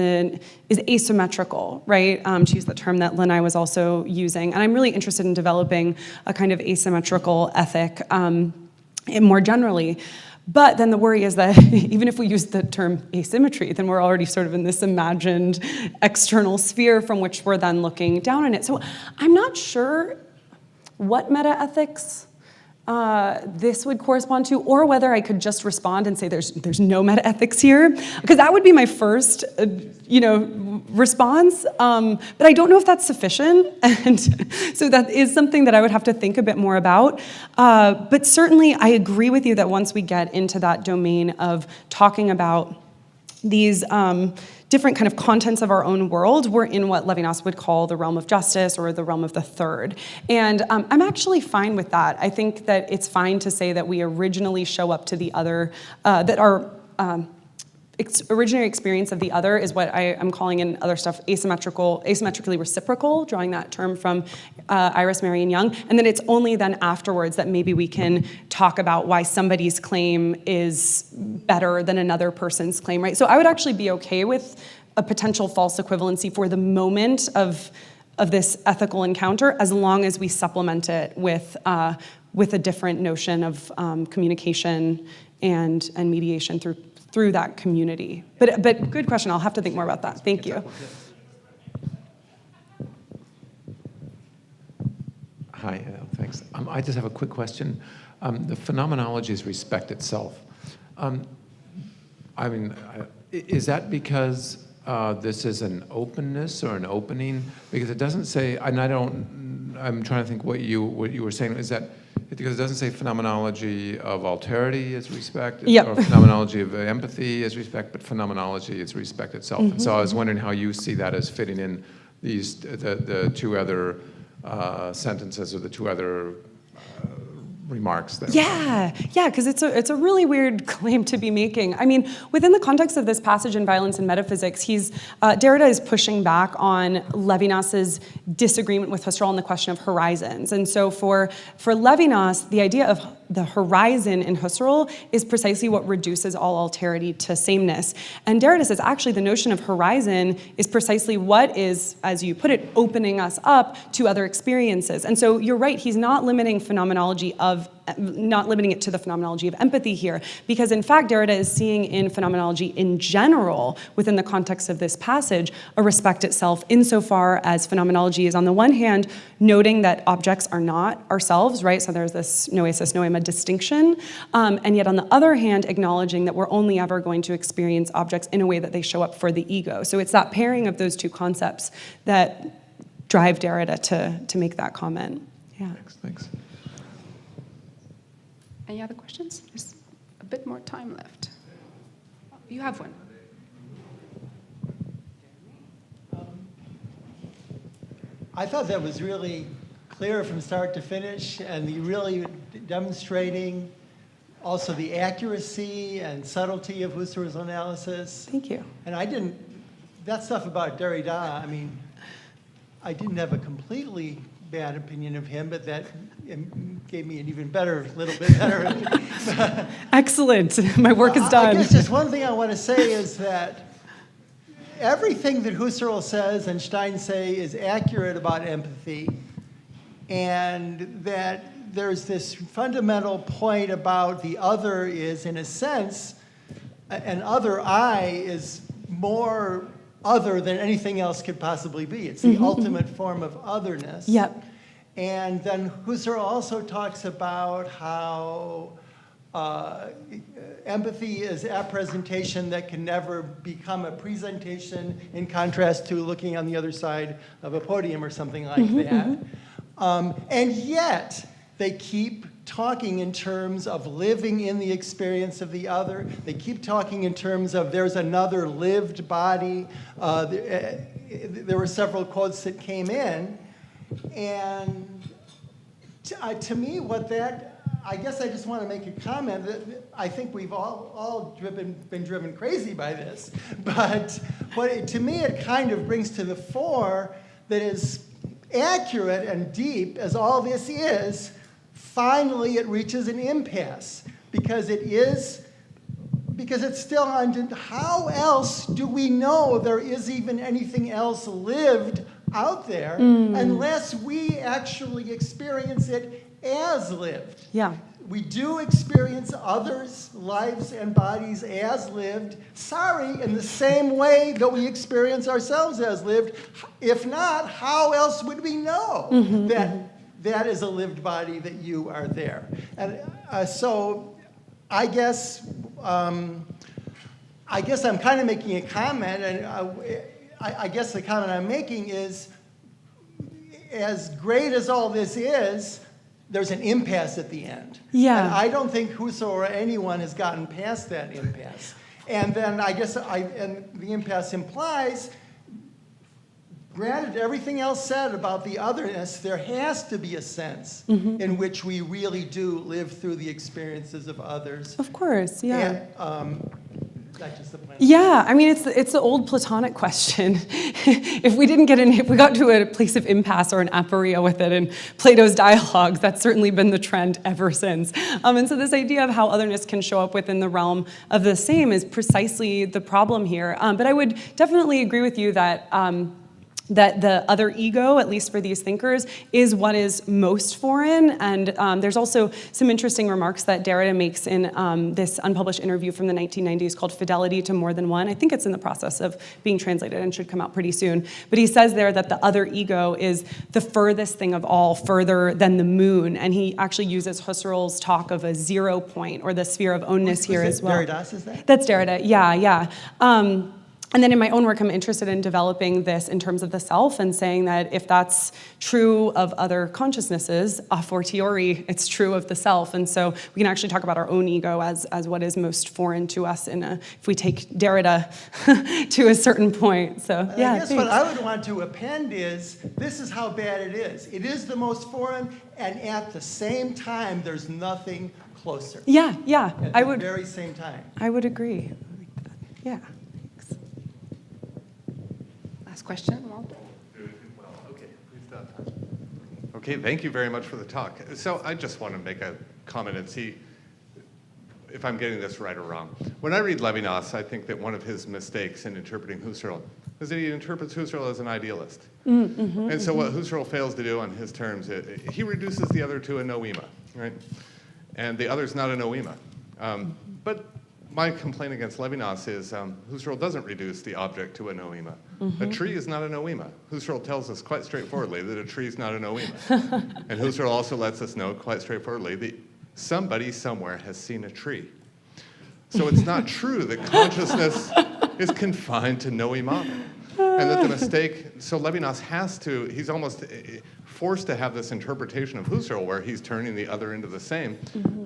asymmetrical, right? To use the term that Lanai was also using. And I'm really interested in developing a kind of asymmetrical ethic more generally. But then the worry is that even if we use the term asymmetry, then we're already sort of in this imagined external sphere from which we're then looking down on it. So I'm not sure what meta-ethics this would correspond to, or whether I could just respond and say there's no meta-ethics here, because that would be my first, response. But I don't know if that's sufficient, and so that is something that I would have to think a bit more about. But certainly, I agree with you that once we get into that domain of talking about these different kind of contents of our own world, we're in what Levinas would call the realm of justice or the realm of the third. And I'm actually fine with that. I think that it's fine to say that we originally show up to the other, that our originary experience of the other is what I'm calling in other stuff asymmetrically reciprocal, drawing that term from Iris Marion Young, and then it's only then afterwards that maybe we can talk about why somebody's claim is better than another person's claim, right? So I would actually be okay with a potential false equivalency for the moment of this ethical encounter, as long as we supplement it with a different notion of communication and mediation through that community. But good question, I'll have to think more about that. Thank you. Hi, thanks. I just have a quick question. The phenomenologies respect itself. Is that because this is an openness or an opening? Because it doesn't say, and I'm trying to think what you were saying, is that because it doesn't say phenomenology of alterity is respect, or phenomenology of empathy is respect, but phenomenology is respect itself. And so I was wondering how you see that as fitting in the two other sentences or the two other remarks there. Yeah, because it's a really weird claim to be making. I mean, within the context of this passage in Violence and Metaphysics, Derrida is pushing back on Levinas's disagreement with Husserl on the question of horizons. And so for Levinas, the idea of the horizon in Husserl is precisely what reduces all alterity to sameness. And Derrida says, actually, the notion of horizon is precisely what is, as you put it, opening us up to other experiences. And so you're right, he's not limiting it to the phenomenology of empathy here, because in fact, Derrida is seeing in phenomenology in general, within the context of this passage, a respect itself insofar as phenomenology is on the one hand, noting that objects are not ourselves, right? So there's this noesis noema distinction, and yet on the other hand, acknowledging that we're only ever going to experience objects in a way that they show up for the ego. So it's that pairing of those two concepts that drive Derrida to make that comment. Yeah. Thanks. Any other questions? There's a bit more time left. You have one. I thought that was really clear from start to finish, and really demonstrating also the accuracy and subtlety of Husserl's analysis. Thank you. And that stuff about Derrida, I mean, I didn't have a completely bad opinion of him, but that gave me an even little bit better. Excellent. My work is done. I guess just one thing I want to say is that everything that Husserl says and Stein say is accurate about empathy, and that there's this fundamental point about the other is, in a sense, an other I is more other than anything else could possibly be. It's the ultimate form of otherness. Yep. And then Husserl also talks about how empathy is appresentation that can never become a presentation, in contrast to looking on the other side of a podium or something like that. And yet, they keep talking in terms of living in the experience of the other. They keep talking in terms of there's another lived body. There were several quotes that came in. And to me, I guess I just want to make a comment that I think we've all been driven crazy by this. But to me, it kind of brings to the fore that as accurate and deep as all this is, finally it reaches an impasse, because it's still on. How else do we know there is even anything else lived out there unless we actually experience it as lived? Yeah. We do experience others' lives and bodies as lived, in the same way that we experience ourselves as lived. If not, how else would we know that is a lived body, that you are there? And so I guess I'm kind of making a comment, and I guess the comment I'm making is, as great as all this is, there's an impasse at the end. Yeah. And I don't think Husserl or anyone has gotten past that impasse. And then I guess and the impasse implies, granted everything else said about the otherness, there has to be a sense in which we really do live through the experiences of others. Of course, yeah. And, that's just the plan. Yeah, I mean, it's the old Platonic question. If we got to a place of impasse or an aporia with it in Plato's dialogues, that's certainly been the trend ever since. And so this idea of how otherness can show up within the realm of the same is precisely the problem here. But I would definitely agree with you that that the other ego, at least for these thinkers, is what is most foreign. And there's also some interesting remarks that Derrida makes in this unpublished interview from the 1990s called Fidelity to More Than One. I think it's in the process of being translated and should come out pretty soon. But he says there that the other ego is the furthest thing of all, further than the moon. And he actually uses Husserl's talk of a 0 point, or the sphere of ownness here as well. Derrida says that? That's Derrida, yeah. And then in my own work, I'm interested in developing this in terms of the self and saying that if that's true of other consciousnesses, a fortiori, it's true of the self. And so we can actually talk about our own ego as what is most foreign to us if we take Derrida to a certain point. So, yeah, I guess what I would want to append is, this is how bad it is. It is the most foreign, and at the same time, there's nothing closer. Yeah. At the very same time. I would agree. Yeah. Question, Walter? Well, okay, please stop. Okay, thank you very much for the talk. So I just want to make a comment and see if I'm getting this right or wrong. When I read Levinas, I think that one of his mistakes in interpreting Husserl is that he interprets Husserl as an idealist. And so what Husserl fails to do on his terms, he reduces the other to a noema, right? And the other's not a noema. But my complaint against Levinas is Husserl doesn't reduce the object to a noema. A tree is not a noema. Husserl tells us quite straightforwardly that a tree is not a noema. And Husserl also lets us know quite straightforwardly that somebody somewhere has seen a tree. So it's not true that consciousness is confined to noema. And that the mistake, so Levinas has to, he's almost forced to have this interpretation of Husserl where he's turning the other into the same.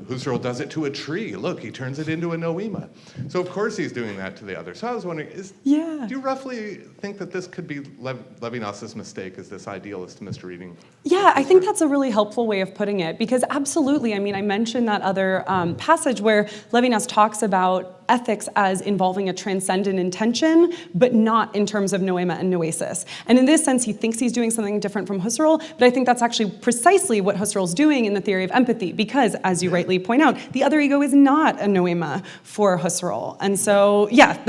Husserl does it to a tree. Look, he turns it into a noema. So of course he's doing that to the other. So I was wondering, do you roughly think that this could be Levinas's mistake, is this idealist misreading? Yeah, I think that's a really helpful way of putting it, because absolutely, I mean, I mentioned that other passage where Levinas talks about ethics as involving a transcendent intention, but not in terms of noema and noesis. And in this sense, he thinks he's doing something different from Husserl, but I think that's actually precisely what Husserl's doing in the theory of empathy, because, as you rightly point out, the other ego is not a noema for Husserl. And so, yeah,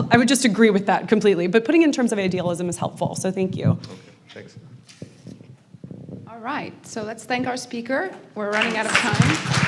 I would just agree with that completely, but putting it in terms of idealism is helpful, so thank you. Okay, thanks. All right, so let's thank our speaker. We're running out of time.